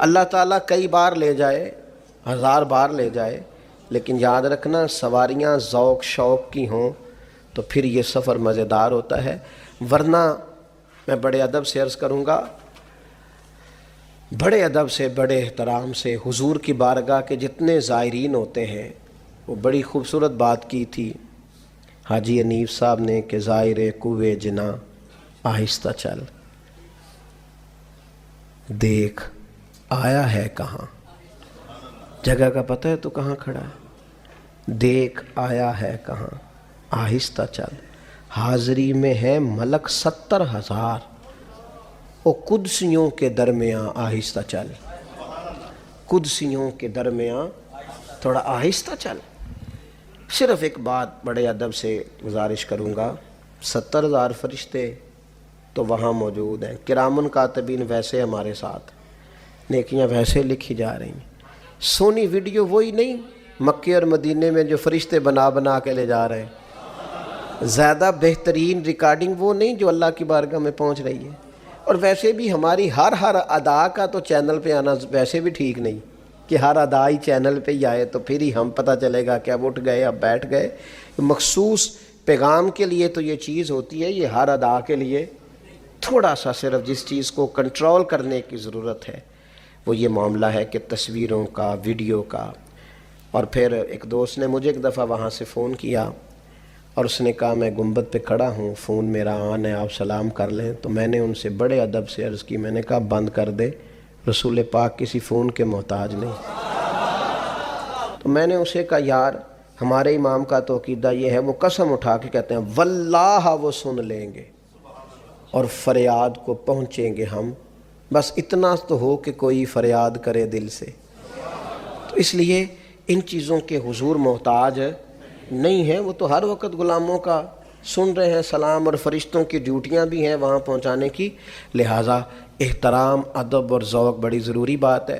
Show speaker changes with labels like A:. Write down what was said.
A: اللہ تعالیٰ کئی بار لے جائے، 1000 بار لے جائے، لیکن یاد رکھنا سواریاں ذوق شوق کی ہوں تو پھر یہ سفر مزیدار ہوتا ہے، ورنہ میں بڑے ادب سے عرض کروں گا، بڑے ادب سے، بڑے احترام سے حضور کی بارگاہ کے جتنے زائرین ہوتے ہیں، وہ بڑی خوبصورت بات کی تھی حاجی انیف صاحب نے کہ زائر کوے جنا آہستہ چل، دیکھ آیا ہے کہاں، جگہ کا پتہ ہے تو کہاں کھڑا ہے، دیکھ آیا ہے کہاں، آہستہ چل، حاضری میں ہے ملک 70,000، او قدسیوں کے درمیان آہستہ چل، قدسیوں کے درمیان تھوڑا آہستہ چل۔ صرف ایک بات بڑے ادب سے گزارش کروں گا، 70,000 فرشتے تو وہاں موجود ہیں، کرامن کاتبین ویسے ہمارے ساتھ، نیکیاں ویسے لکھی جا رہی ہیں، سونی ویڈیو وہی نہیں مکے اور مدینے میں جو فرشتے بنا بنا کے لے جا رہے ہیں، زیادہ بہترین ریکارڈنگ وہ نہیں جو اللہ کی بارگاہ میں پہنچ رہی ہے، اور ویسے بھی ہماری ہر ادا کا تو چینل پہ آنا ویسے بھی ٹھیک نہیں کہ ہر ادا ہی چینل پہ ہی آئے تو پھر ہی ہم پتہ چلے گا کہ اب اٹھ گئے اب بیٹھ گئے، مخصوص پیغام کے لیے تو یہ چیز ہوتی ہے، یہ ہر ادا کے لیے تھوڑا سا صرف جس چیز کو کنٹرول کرنے کی ضرورت ہے وہ یہ معاملہ ہے کہ تصویروں کا، ویڈیو کا۔ اور پھر ایک دوست نے مجھے ایک دفعہ وہاں سے فون کیا اور اس نے کہا میں گنبد پہ کھڑا ہوں، فون میرا آن ہے، آپ سلام کر لیں، تو میں نے ان سے بڑے ادب سے عرض کی، میں نے کہا بند کر دے، رسول پاک کسی فون کے محتاج نہیں۔ تو میں نے اسے کہا یار ہمارے امام کا تو عقیدہ یہ ہے، وہ قسم اٹھا کے کہتے ہیں واللہ وہ سن لیں گے اور فریاد کو پہنچیں گے ہم، بس اتنا تو ہو کہ کوئی فریاد کرے دل سے۔ تو اس لیے ان چیزوں کے حضور محتاج نہیں ہیں، وہ تو ہر وقت غلاموں کا سن رہے ہیں سلام، اور فرشتوں کی ڈیوٹیاں بھی ہیں وہاں پہنچانے کی، لہٰذا احترام، ادب اور ذوق بڑی ضروری بات ہے۔